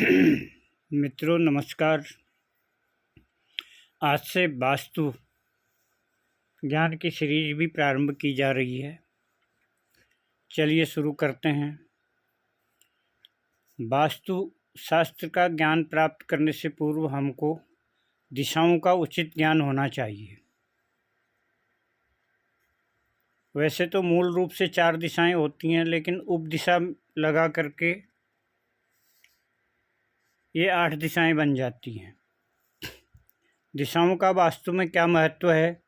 मित्रों नमस्कार। आज से वास्तु ज्ञान की सीरीज भी प्रारंभ की जा रही है। चलिए शुरू करते हैं। वास्तु शास्त्र का ज्ञान प्राप्त करने से पूर्व हमको दिशाओं का उचित ज्ञान होना चाहिए। वैसे तो मूल रूप से 4 दिशाएं होती हैं, लेकिन उपदिशा लगा करके ये 8 दिशाएं बन जाती हैं। दिशाओं का वास्तु में क्या महत्व है?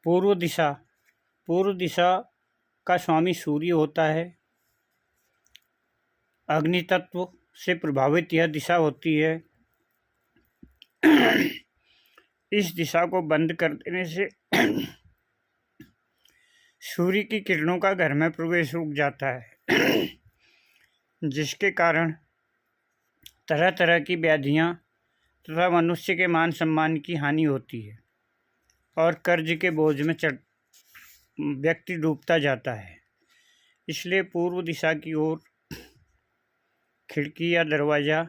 पूर्व दिशा का स्वामी सूर्य होता है। अग्नि तत्व से प्रभावित यह दिशा होती है। इस दिशा को बंद कर देने से सूर्य की किरणों का घर में प्रवेश रुक जाता है, जिसके कारण तरह तरह की व्याधियां तथा मनुष्य के मान सम्मान की हानि होती है और कर्ज के बोझ में व्यक्ति डूबता जाता है। इसलिए पूर्व दिशा की ओर खिड़की या दरवाज़ा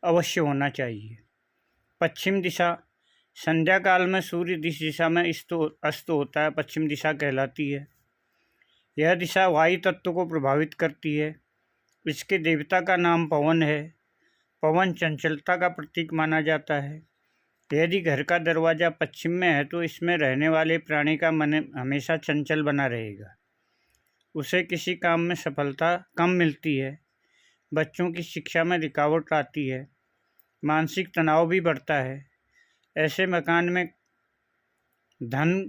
अवश्य होना चाहिए। पश्चिम दिशा संध्या काल में सूर्य जिस दिशा में अस्त होता है पश्चिम दिशा कहलाती है। यह दिशा वायु तत्व को प्रभावित करती है। इसके देवता का नाम पवन है। पवन चंचलता का प्रतीक माना जाता है। यदि घर का दरवाज़ा पश्चिम में है तो इसमें रहने वाले प्राणी का मन हमेशा चंचल बना रहेगा। उसे किसी काम में सफलता कम मिलती है। बच्चों की शिक्षा में रुकावट आती है। मानसिक तनाव भी बढ़ता है। ऐसे मकान में धन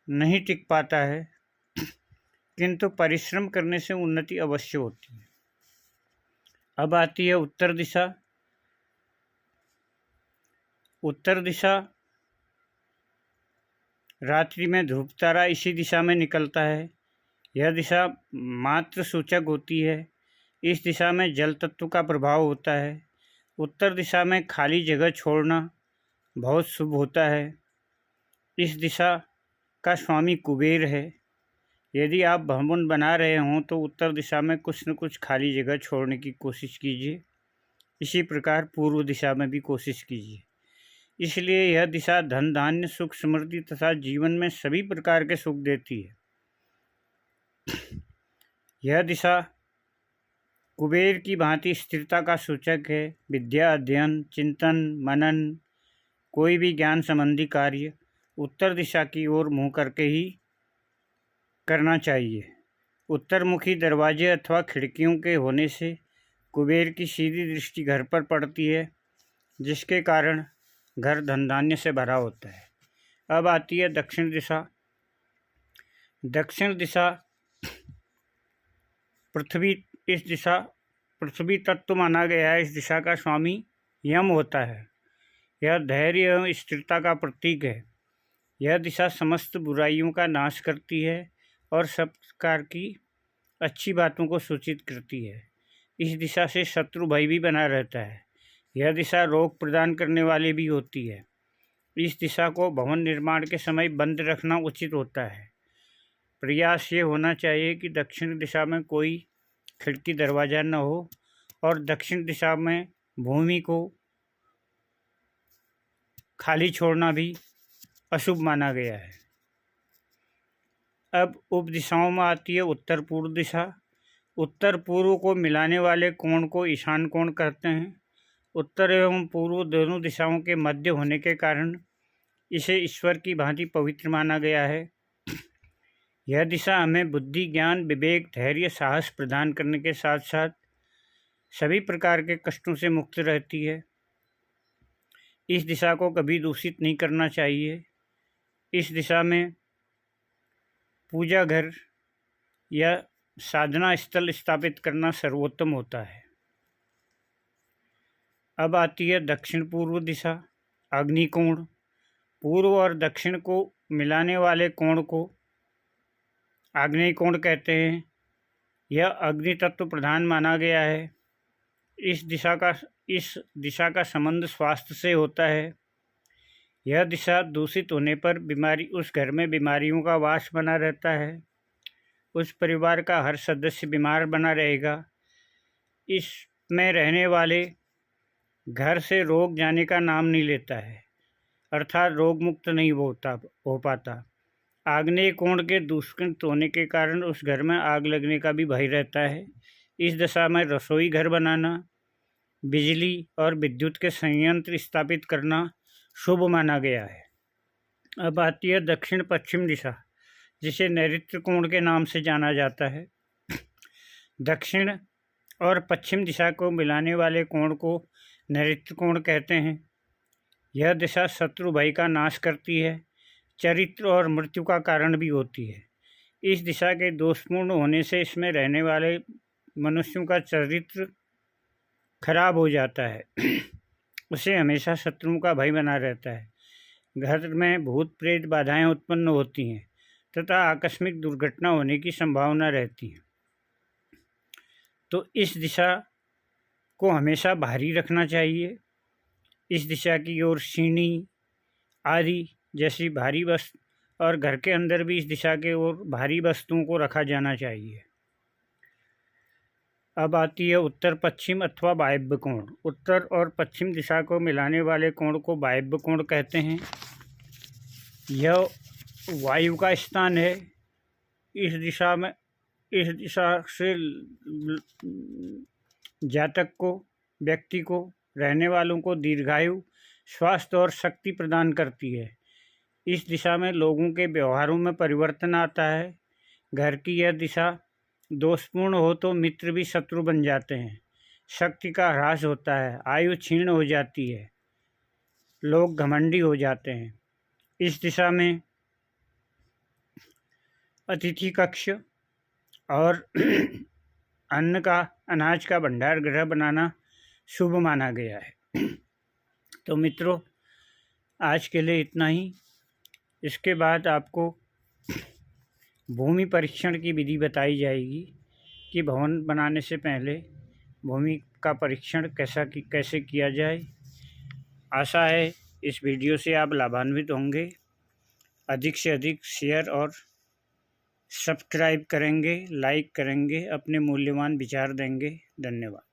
नहीं टिक पाता है, किंतु परिश्रम करने से उन्नति अवश्य होती है। अब आती है उत्तर दिशा। उत्तर दिशा रात्रि में ध्रुव तारा इसी दिशा में निकलता है। यह दिशा मात्र सूचक होती है। इस दिशा में जल तत्व का प्रभाव होता है। उत्तर दिशा में खाली जगह छोड़ना बहुत शुभ होता है। इस दिशा का स्वामी कुबेर है। यदि आप भवन बना रहे हों तो उत्तर दिशा में कुछ न कुछ खाली जगह छोड़ने की कोशिश कीजिए। इसी प्रकार पूर्व दिशा में भी कोशिश कीजिए। इसलिए यह दिशा धन धान्य सुख समृद्धि तथा जीवन में सभी प्रकार के सुख देती है। यह दिशा कुबेर की भांति स्थिरता का सूचक है। विद्या अध्ययन चिंतन मनन कोई भी ज्ञान संबंधी कार्य उत्तर दिशा की ओर मुँह करके ही करना चाहिए। उत्तरमुखी दरवाजे अथवा खिड़कियों के होने से कुबेर की सीधी दृष्टि घर पर पड़ती है, जिसके कारण घर धन धान्य से भरा होता है। अब आती है दक्षिण दिशा। दक्षिण दिशा पृथ्वी तत्व माना गया है। इस दिशा का स्वामी यम होता है। यह धैर्य एवं स्थिरता का प्रतीक है। यह दिशा समस्त बुराइयों का नाश करती है और सब प्रकार की अच्छी बातों को सूचित करती है। इस दिशा से शत्रु भय भी बना रहता है। यह दिशा रोग प्रदान करने वाली भी होती है। इस दिशा को भवन निर्माण के समय बंद रखना उचित होता है। प्रयास ये होना चाहिए कि दक्षिण दिशा में कोई खिड़की दरवाज़ा न हो और दक्षिण दिशा में भूमि को खाली छोड़ना भी अशुभ माना गया है। अब उप दिशाओं में आती है उत्तर पूर्व दिशा। उत्तर पूर्व को मिलाने वाले कोण को ईशान कोण कहते हैं। उत्तर एवं पूर्व दोनों दिशाओं के मध्य होने के कारण इसे ईश्वर की भांति पवित्र माना गया है। यह दिशा हमें बुद्धि ज्ञान विवेक धैर्य साहस प्रदान करने के साथ साथ सभी प्रकार के कष्टों से मुक्त रहती है। इस दिशा को कभी दूषित नहीं करना चाहिए। इस दिशा में पूजा घर या साधना स्थल स्थापित करना सर्वोत्तम होता है। अब आती है दक्षिण पूर्व दिशा अग्निकोण। पूर्व और दक्षिण को मिलाने वाले कोण को आग्नेय कोण कहते हैं। यह अग्नि तत्व प्रधान माना गया है। इस दिशा का संबंध स्वास्थ्य से होता है। यह दिशा दूषित होने पर उस घर में बीमारियों का वास बना रहता है। उस परिवार का हर सदस्य बीमार बना रहेगा। इस में रहने वाले घर से रोग जाने का नाम नहीं लेता है, अर्थात रोग मुक्त नहीं हो पाता। आग्नेय कोण के दूषित होने के कारण उस घर में आग लगने का भी भय रहता है। इस दशा में रसोई घर बनाना, बिजली और विद्युत के संयंत्र स्थापित करना शुभ माना गया है। अब आती है दक्षिण पश्चिम दिशा, जिसे नैऋत्य कोण के नाम से जाना जाता है। दक्षिण और पश्चिम दिशा को मिलाने वाले कोण को नैऋत्य कोण कहते हैं। यह दिशा शत्रु भय का नाश करती है, चरित्र और मृत्यु का कारण भी होती है। इस दिशा के दोषपूर्ण होने से इसमें रहने वाले मनुष्यों का चरित्र खराब हो जाता है। उसे हमेशा शत्रुओं का भय बना रहता है। घर में भूत प्रेत बाधाएं उत्पन्न होती हैं तथा आकस्मिक दुर्घटना होने की संभावना रहती है। तो इस दिशा को हमेशा बाहरी रखना चाहिए। इस दिशा की ओर सीढ़ी आदि जैसी भारी वस्तु, और घर के अंदर भी इस दिशा के ओर भारी वस्तुओं को रखा जाना चाहिए। अब आती है उत्तर पश्चिम अथवा वायव्य कोण। उत्तर और पश्चिम दिशा को मिलाने वाले कोण को वायव्य कोण कहते हैं। यह वायु का स्थान है। इस दिशा से जातक को, व्यक्ति को, रहने वालों को दीर्घायु, स्वास्थ्य और शक्ति प्रदान करती है। इस दिशा में लोगों के व्यवहारों में परिवर्तन आता है। घर की यह दिशा दोषपूर्ण हो तो मित्र भी शत्रु बन जाते हैं, शक्ति का ह्रास होता है, आयु क्षीण हो जाती है, लोग घमंडी हो जाते हैं। इस दिशा में अतिथि कक्ष और अनाज का भंडार गृह बनाना शुभ माना गया है। तो मित्रों, आज के लिए इतना ही। इसके बाद आपको भूमि परीक्षण की विधि बताई जाएगी कि भवन बनाने से पहले भूमि का परीक्षण कैसे किया जाए। आशा है इस वीडियो से आप लाभान्वित होंगे। अधिक से अधिक शेयर और सब्सक्राइब करेंगे, लाइक करेंगे, अपने मूल्यवान विचार देंगे। धन्यवाद।